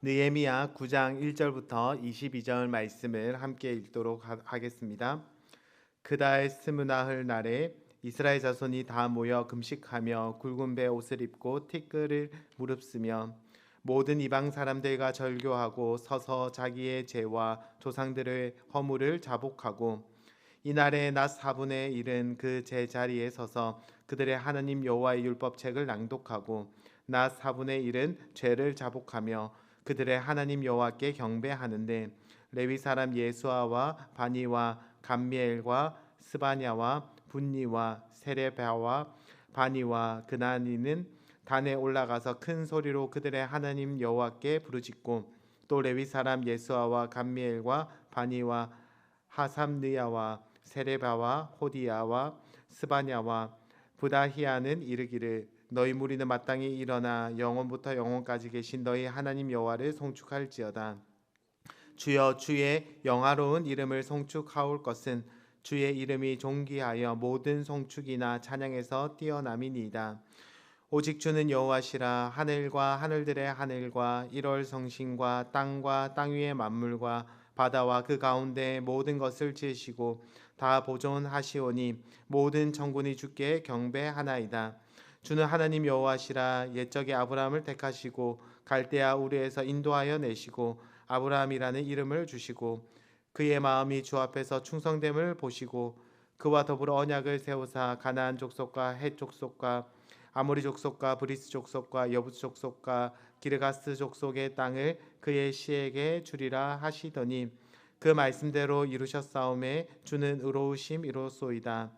느헤미야 9장 1절부터 22절 말씀을 함께 읽도록 하겠습니다. 그달 스무나흘 날에 이스라엘 자손이 다 모여 금식하며 굵은 배 옷을 입고 티끌을 무릅쓰며 모든 이방 사람들과 절교하고 서서 자기의 죄와 조상들의 허물을 자복하고 이날의 낮 4분의 1은 그 제자리에 서서 그들의 하나님 여호와의 율법책을 낭독하고 낮 4분의 1은 죄를 자복하며 그들의 하나님 여호와께 경배하는데 레위 사람 예수아와 바니와 감미엘과 스바냐와 분니와 세레바와 바니와 그나니는 단에 올라가서 큰 소리로 그들의 하나님 여호와께 부르짖고 또 레위 사람 예수아와 감미엘과 바니와 하삼느야와 세레바와 호디야와 스바냐와 부다히아는 이르기를 너희 무리는 마땅히 일어나 영원부터 영원까지 계신 너희 하나님 여호와를 송축할지어다. 주여 주의 영화로운 이름을 송축하올 것은 주의 이름이 존귀하여 모든 송축이나 찬양에서 뛰어남이니이다. 오직 주는 여호와시라. 하늘과 하늘들의 하늘과 일월 성신과 땅과 땅 위의 만물과 바다와 그 가운데 모든 것을 지으시고 다 보존하시오니 모든 천군이 주께 경배하나이다. 주는 하나님 여호와시라. 옛적에 아브라함을 택하시고 갈대아 우르에서 인도하여 내시고 아브라함이라는 이름을 주시고 그의 마음이 주 앞에서 충성됨을 보시고 그와 더불어 언약을 세우사 가나안 족속과 헷 족속과 아모리 족속과 브리스 족속과 여부스 족속과 기르가스 족속의 땅을 그의 시에게 주리라 하시더니 그 말씀대로 이루셨사오매 주는 의로우심이로소이다.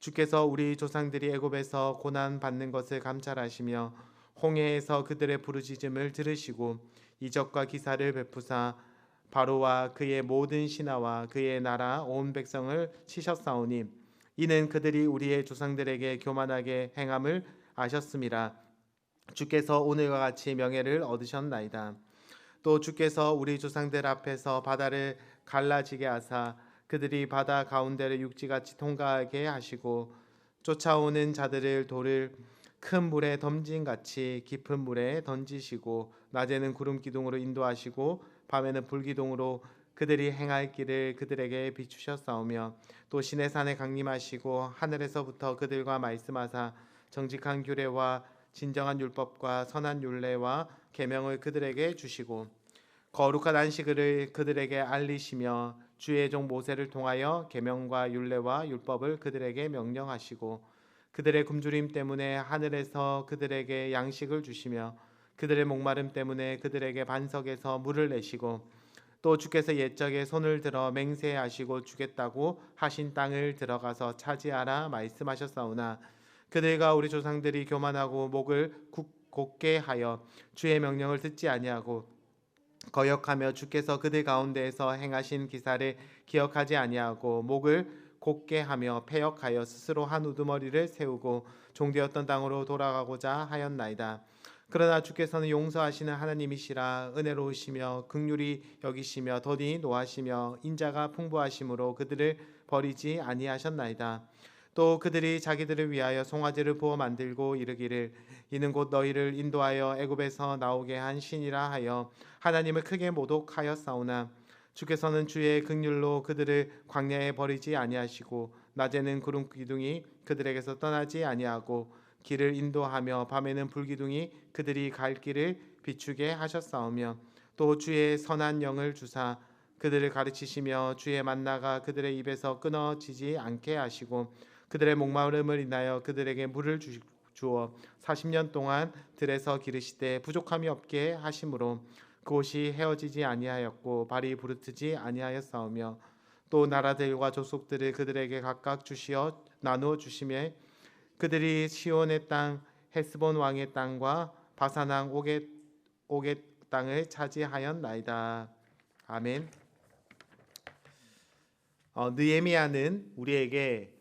주께서 우리 조상들이 애굽에서 고난 받는 것을 감찰하시며 홍해에서 그들의 부르짖음을 들으시고 이적과 기사를 베푸사 바로와 그의 모든 신하와 그의 나라 온 백성을 치셨사오니 이는 그들이 우리의 조상들에게 교만하게 행함을 아셨음이라. 주께서 오늘과 같이 명예를 얻으셨나이다. 또 주께서 우리 조상들 앞에서 바다를 갈라지게 하사 그들이 바다 가운데를 육지같이 통과하게 하시고 쫓아오는 자들을 돌을 큰 물에 던진같이 깊은 물에 던지시고 낮에는 구름 기둥으로 인도하시고 밤에는 불 기둥으로 그들이 행할 길을 그들에게 비추셨사오며 또 시내산에 강림하시고 하늘에서부터 그들과 말씀하사 정직한 규례와 진정한 율법과 선한 율례와 계명을 그들에게 주시고 거룩한 안식일을 그들에게 알리시며 주의 종 모세를 통하여 계명과 율례와 율법을 그들에게 명령하시고 그들의 굶주림 때문에 하늘에서 그들에게 양식을 주시며 그들의 목마름 때문에 그들에게 반석에서 물을 내시고 또 주께서 옛적에 손을 들어 맹세하시고 주겠다고 하신 땅을 들어가서 차지하라 말씀하셨사오나 그들과 우리 조상들이 교만하고 목을 곧게 하여 주의 명령을 듣지 아니하고 거역하며 주께서 그들 가운데에서 행하신 기사를 기억하지 아니하고 목을 곧게 하며 패역하여 스스로 한 우두머리를 세우고 종되었던 땅으로 돌아가고자 하였나이다. 그러나 주께서는 용서하시는 하나님이시라. 은혜로우시며 긍휼히 여기시며 더디 노하시며 인자가 풍부하심으로 그들을 버리지 아니하셨나이다. 또 그들이 자기들을 위하여 송아지를 부어 만들고 이르기를 이는 곧 너희를 인도하여 애굽에서 나오게 한 신이라 하여 하나님을 크게 모독하였사오나 주께서는 주의 긍휼로 그들을 광야에 버리지 아니하시고 낮에는 구름 기둥이 그들에게서 떠나지 아니하고 길을 인도하며 밤에는 불기둥이 그들이 갈 길을 비추게 하셨사오며 또 주의 선한 영을 주사 그들을 가르치시며 주의 만나가 그들의 입에서 끊어지지 않게 하시고 그들의 목마름을 인하여 그들에게 물을 주어 40년 동안 들에서 기르시되 부족함이 없게 하심으로 그곳이 헤어지지 아니하였고 발이 부르트지 아니하였사오며 또 나라들과 족속들을 그들에게 각각 주시어 나누어 주시며 그들이 시온의 땅 헤스본 왕의 땅과 바산 왕 오겟 땅을 차지하였나이다. 아멘. 느헤미야는 우리에게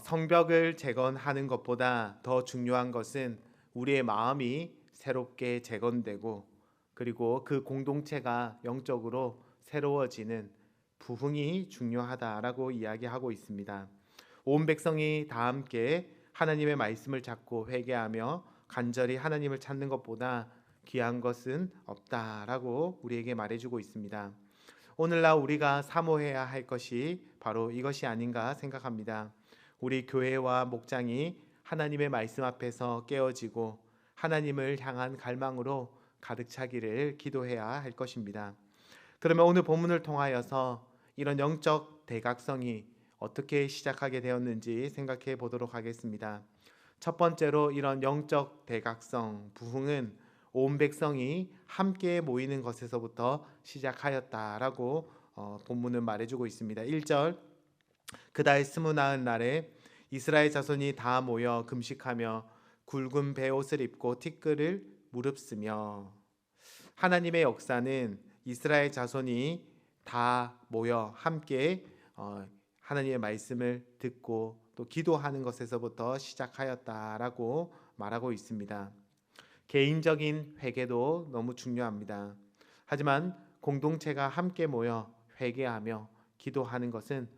성벽을 재건하는 것보다 더 중요한 것은 우리의 마음이 새롭게 재건되고 그리고 그 공동체가 영적으로 새로워지는 부흥이 중요하다라고 이야기하고 있습니다. 온 백성이 다 함께 하나님의 말씀을 찾고 회개하며 간절히 하나님을 찾는 것보다 귀한 것은 없다라고 우리에게 말해주고 있습니다. 오늘날 우리가 사모해야 할 것이 바로 이것이 아닌가 생각합니다. 우리 교회와 목장이 하나님의 말씀 앞에서 깨어지고 하나님을 향한 갈망으로 가득 차기를 기도해야 할 것입니다. 그러면 오늘 본문을 통하여서 이런 영적 대각성이 어떻게 시작하게 되었는지 생각해 보도록 하겠습니다. 첫 번째로 이런 영적 대각성, 부흥은 온 백성이 함께 모이는 것에서부터 시작하였다라고 본문은 말해주고 있습니다. 1절, 그달 스무나흔 날에 이스라엘 자손이 다 모여 금식하며 굵은 베옷을 입고 티끌을 무릅쓰며. 하나님의 역사는 이스라엘 자손이 다 모여 함께 하나님의 말씀을 듣고 또 기도하는 것에서부터 시작하였다라고 말하고 있습니다. 개인적인 회개도 너무 중요합니다. 하지만 공동체가 함께 모여 회개하며 기도하는 것은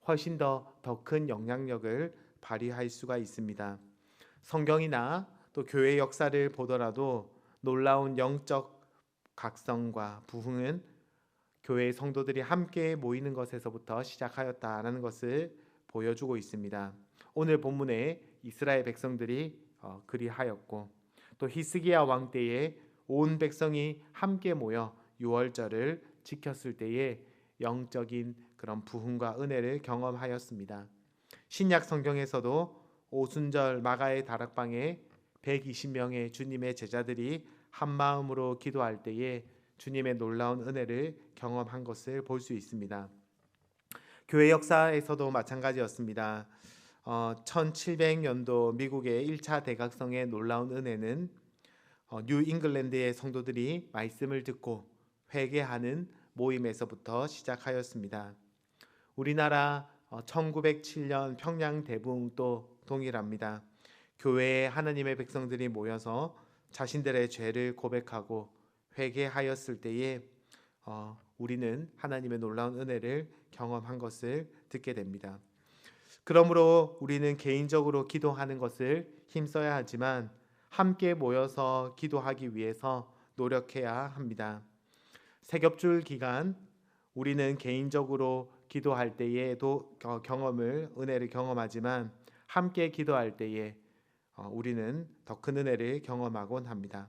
훨씬 더 큰 영향력을 발휘할 수가 있습니다. 성경이나 또 교회 역사를 보더라도 놀라운 영적 각성과 부흥은 교회 성도들이 함께 모이는 것에서부터 시작하였다라는 것을 보여주고 있습니다. 오늘 본문에 이스라엘 백성들이 그리하였고 또 히스기야 왕 때에 온 백성이 함께 모여 유월절을 지켰을 때에 영적인 그런 부흥과 은혜를 경험하였습니다. 신약 성경에서도 오순절 마가의 다락방에 120명의 주님의 제자들이 한 마음으로 기도할 때에 주님의 놀라운 은혜를 경험한 것을 볼 수 있습니다. 교회 역사에서도 마찬가지였습니다. 1700년도 미국의 1차 대각성의 놀라운 은혜는 뉴 잉글랜드의 성도들이 말씀을 듣고 회개하는 모임에서부터 시작하였습니다. 우리나라 1907년 평양 대붕도 동일합니다. 교회에 하나님의 백성들이 모여서 자신들의 죄를 고백하고 회개하였을 때에 우리는 하나님의 놀라운 은혜를 경험한 것을 듣게 됩니다. 그러므로 우리는 개인적으로 기도하는 것을 힘써야 하지만 함께 모여서 기도하기 위해서 노력해야 합니다. 세겹줄 기간 우리는 개인적으로 기도할 때에도 은혜를 경험하지만 함께 기도할 때에 우리는 더 큰 은혜를 경험하곤 합니다.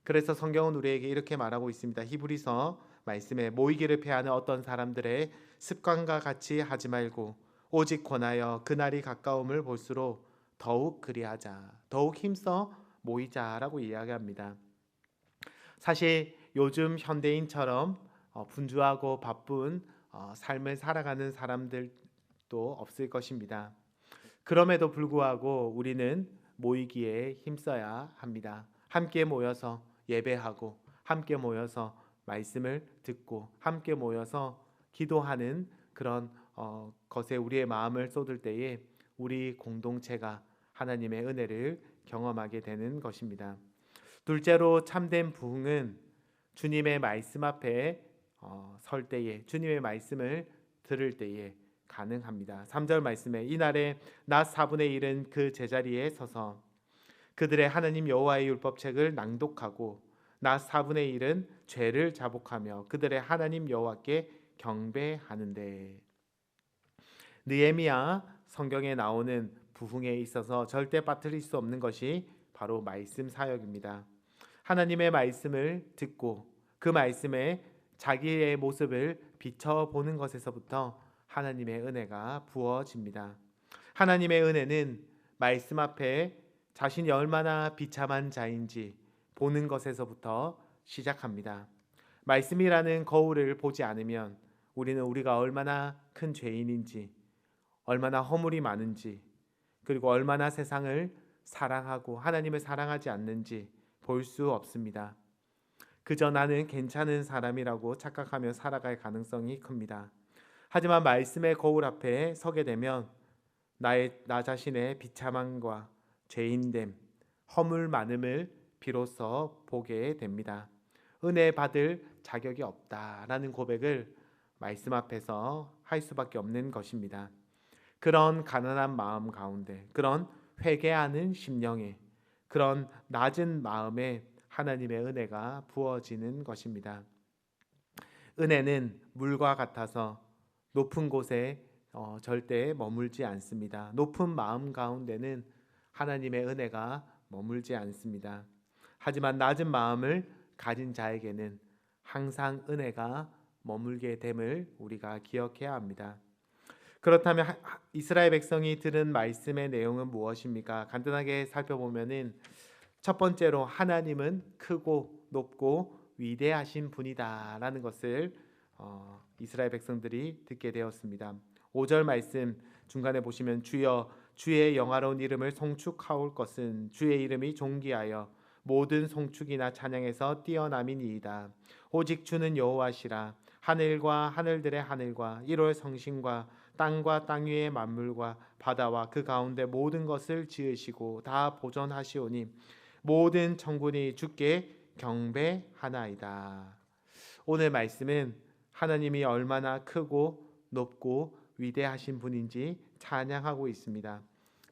그래서 성경은 우리에게 이렇게 말하고 있습니다. 히브리서 말씀에 모이기를 패하는 어떤 사람들의 습관과 같이 하지 말고 오직 권하여 그날이 가까움을 볼수록 더욱 그리하자, 더욱 힘써 모이자라고 이야기합니다. 사실 요즘 현대인처럼 분주하고 바쁜 삶을 살아가는 사람들도 없을 것입니다. 그럼에도 불구하고 우리는 모이기에 힘써야 합니다. 함께 모여서 예배하고 함께 모여서 말씀을 듣고 함께 모여서 기도하는 그런 것에 우리의 마음을 쏟을 때에 우리 공동체가 하나님의 은혜를 경험하게 되는 것입니다. 둘째로 참된 부흥은 주님의 말씀 앞에 설 때에, 주님의 말씀을 들을 때에 가능합니다. 3절 말씀에 이날에 낮 4분의 1은 그 제자리에 서서 그들의 하나님 여호와의 율법책을 낭독하고 낮 4분의 1은 죄를 자복하며 그들의 하나님 여호와께 경배하는데. 느헤미야 성경에 나오는 부흥에 있어서 절대 빠뜨릴 수 없는 것이 바로 말씀 사역입니다. 하나님의 말씀을 듣고 그 말씀에 자기의 모습을 비춰보는 것에서부터 하나님의 은혜가 부어집니다. 하나님의 은혜는 말씀 앞에 자신이 얼마나 비참한 자인지 보는 것에서부터 시작합니다. 말씀이라는 거울을 보지 않으면 우리는 우리가 얼마나 큰 죄인인지, 얼마나 허물이 많은지, 그리고 얼마나 세상을 사랑하고 하나님을 사랑하지 않는지 볼 수 없습니다. 그저 나는 괜찮은 사람이라고 착각하며 살아갈 가능성이 큽니다. 하지만 말씀의 거울 앞에 서게 되면 나 자신의 비참함과 죄인됨, 허물 많음을 비로소 보게 됩니다. 은혜 받을 자격이 없다라는 고백을 말씀 앞에서 할 수밖에 없는 것입니다. 그런 가난한 마음 가운데, 그런 회개하는 심령에, 그런 낮은 마음에 하나님의 은혜가 부어지는 것입니다. 은혜는 물과 같아서 높은 곳에 절대 머물지 않습니다. 높은 마음 가운데는 하나님의 은혜가 머물지 않습니다. 하지만 낮은 마음을 가진 자에게는 항상 은혜가 머물게 됨을 우리가 기억해야 합니다. 그렇다면 이스라엘 백성이 들은 말씀의 내용은 무엇입니까? 간단하게 살펴보면은 첫 번째로 하나님은 크고 높고 위대하신 분이다라는 것을 이스라엘 백성들이 듣게 되었습니다. 5절 말씀 중간에 보시면 주여 주의 영화로운 이름을 송축하올 것은 주의 이름이 존귀하여 모든 송축이나 찬양에서 뛰어남이니이다. 오직 주는 여호와시라. 하늘과 하늘들의 하늘과 1월 성신과 땅과 땅 위의 만물과 바다와 그 가운데 모든 것을 지으시고 다 보존하시오니 모든 천군이 주께 경배하나이다. 오늘 말씀은 하나님이 얼마나 크고 높고 위대하신 분인지 찬양하고 있습니다.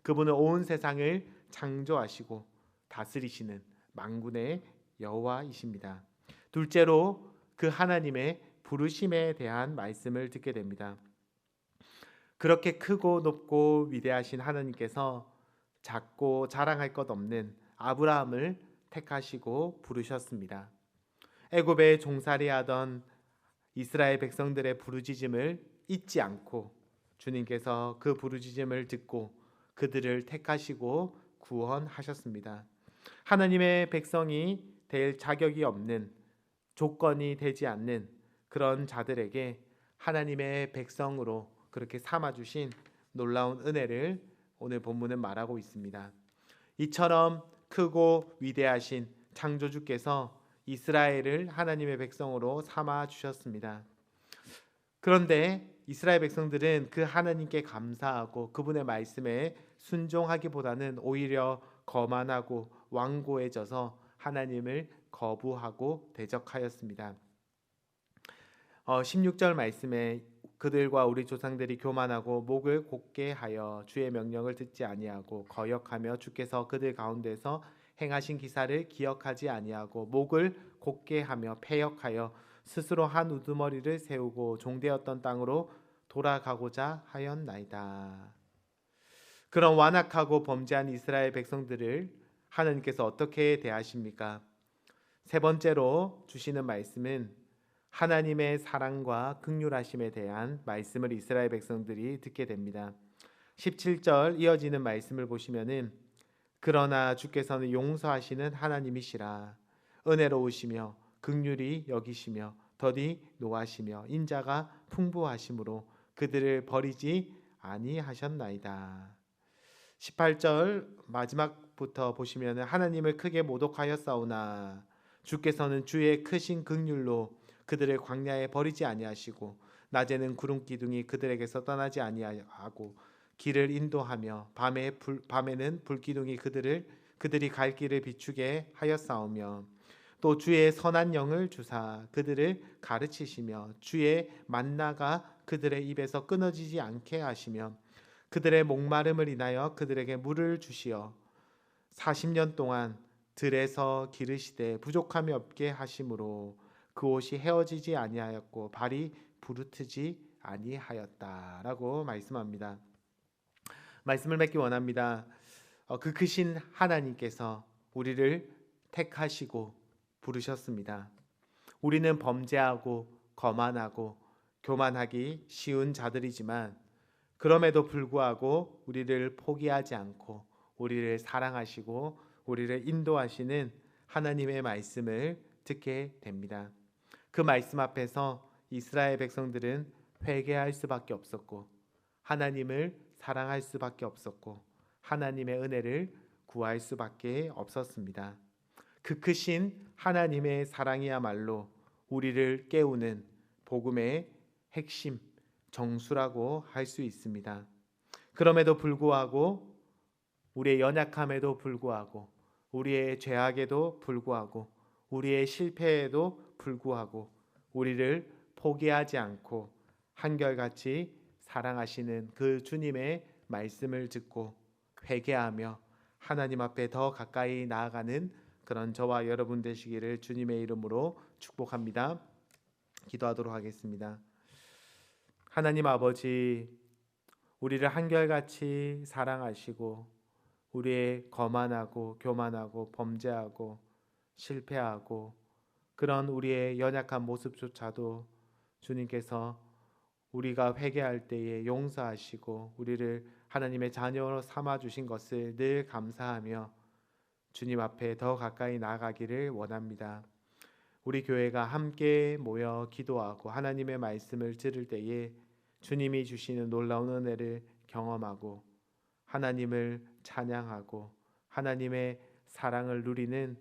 그분은 온 세상을 창조하시고 다스리시는 만군의 여호와이십니다. 둘째로 그 하나님의 부르심에 대한 말씀을 듣게 됩니다. 그렇게 크고 높고 위대하신 하나님께서 작고 자랑할 것 없는 아브라함을 택하시고 부르셨습니다. 애굽에 종살이하던 이스라엘 백성들의 부르짖음을 잊지 않고 주님께서 그 부르짖음을 듣고 그들을 택하시고 구원하셨습니다. 하나님의 백성이 될 자격이 없는, 조건이 되지 않는 그런 자들에게 하나님의 백성으로 그렇게 삼아주신 놀라운 은혜를 오늘 본문은 말하고 있습니다. 이처럼 크고 위대하신 창조주께서 이스라엘을 하나님의 백성으로 삼아 주셨습니다. 그런데 이스라엘 백성들은 그 하나님께 감사하고 그분의 말씀에 순종하기보다는 오히려 거만하고 완고해져서 하나님을 거부하고 대적하였습니다. 16절 말씀에 그들과 우리 조상들이 교만하고 목을 곧게 하여 주의 명령을 듣지 아니하고 거역하며 주께서 그들 가운데서 행하신 기사를 기억하지 아니하고 목을 곧게 하며 패역하여 스스로 한 우두머리를 세우고 종되었던 땅으로 돌아가고자 하였나이다. 그런 완악하고 범죄한 이스라엘 백성들을 하나님께서 어떻게 대하십니까? 세 번째로 주시는 말씀은 하나님의 사랑과 긍휼하심에 대한 말씀을 이스라엘 백성들이 듣게 됩니다. 17절 이어지는 말씀을 보시면은 그러나 주께서는 용서하시는 하나님이시라. 은혜로우시며 긍휼히 여기시며 더디 노하시며 인자가 풍부하심으로 그들을 버리지 아니하셨나이다. 18절 마지막부터 보시면 하나님을 크게 모독하였사오나 주께서는 주의 크신 긍휼로 그들을 광야에 버리지 아니하시고 낮에는 구름 기둥이 그들에게서 떠나지 아니하고 길을 인도하며 밤에는 불 기둥이 그들이 갈 길을 비추게 하였사오며 또 주의 선한 영을 주사 그들을 가르치시며 주의 만나가 그들의 입에서 끊어지지 않게 하시며 그들의 목마름을 인하여 그들에게 물을 주시어 40년 동안 들에서 기르시되 부족함이 없게 하심으로 그 옷이 헤어지지 아니하였고 발이 부르트지 아니하였다라고 말씀합니다. 말씀을 맺기 원합니다. 그 크신 하나님께서 우리를 택하시고 부르셨습니다. 우리는 범죄하고 거만하고 교만하기 쉬운 자들이지만 그럼에도 불구하고 우리를 포기하지 않고 우리를 사랑하시고 우리를 인도하시는 하나님의 말씀을 듣게 됩니다. 그 말씀 앞에서 이스라엘 백성들은 회개할 수밖에 없었고 하나님을 사랑할 수밖에 없었고 하나님의 은혜를 구할 수밖에 없었습니다. 그 크신 하나님의 사랑이야말로 우리를 깨우는 복음의 핵심 정수라고 할 수 있습니다. 그럼에도 불구하고 우리의 연약함에도 불구하고 우리의 죄악에도 불구하고 우리의 실패에도 불구하고 우리를 포기하지 않고 한결같이 사랑하시는 그 주님의 말씀을 듣고 회개하며 하나님 앞에 더 가까이 나아가는 그런 저와 여러분 되시기를 주님의 이름으로 축복합니다. 기도하도록 하겠습니다. 하나님 아버지, 우리를 한결같이 사랑하시고 우리의 거만하고 교만하고 범죄하고 실패하고 그런 우리의 연약한 모습조차도 주님께서 우리가 회개할 때에 용서하시고 우리를 하나님의 자녀로 삼아 주신 것을 늘 감사하며 주님 앞에 더 가까이 나아가기를 원합니다. 우리 교회가 함께 모여 기도하고 하나님의 말씀을 들을 때에 주님이 주시는 놀라운 은혜를 경험하고 하나님을 찬양하고 하나님의 사랑을 누리는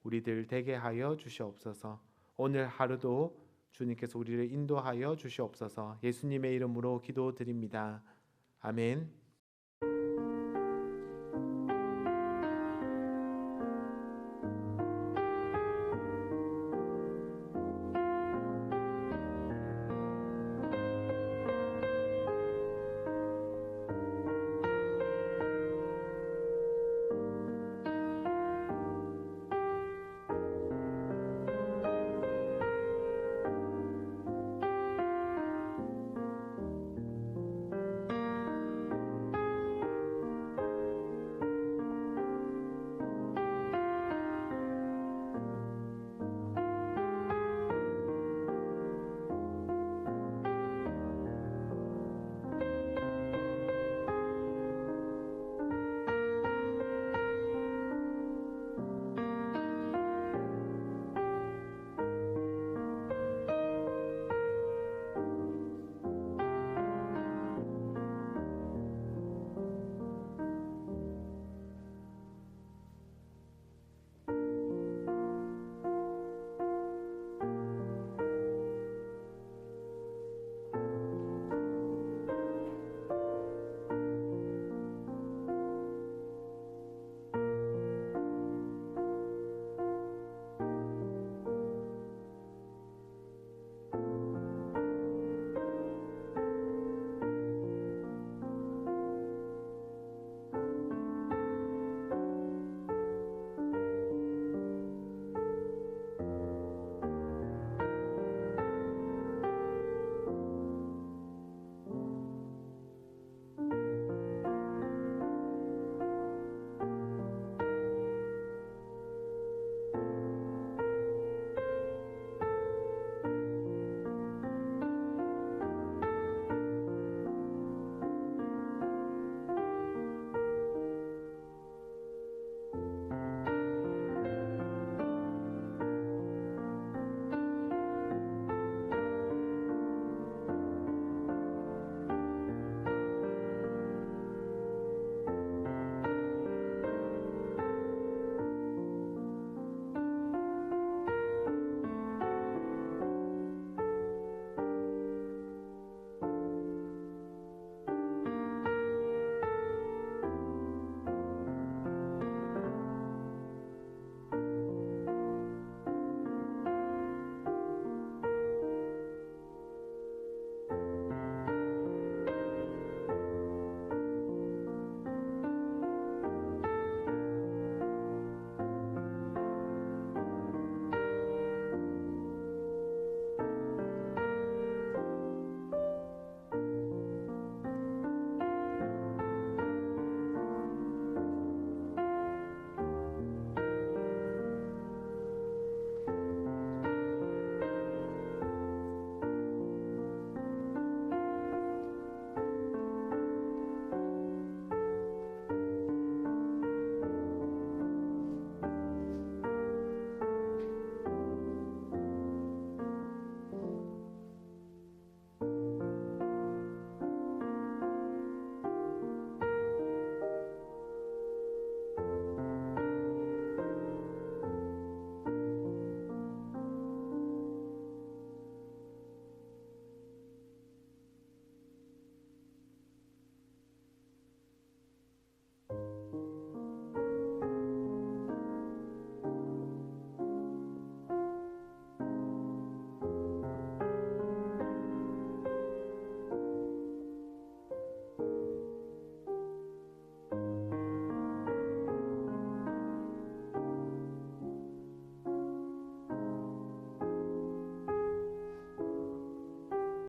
우리들 되게 하여 주시옵소서. 오늘 하루도 주님께서 우리를 인도하여 주시옵소서. 예수님의 이름으로 기도드립니다. 아멘.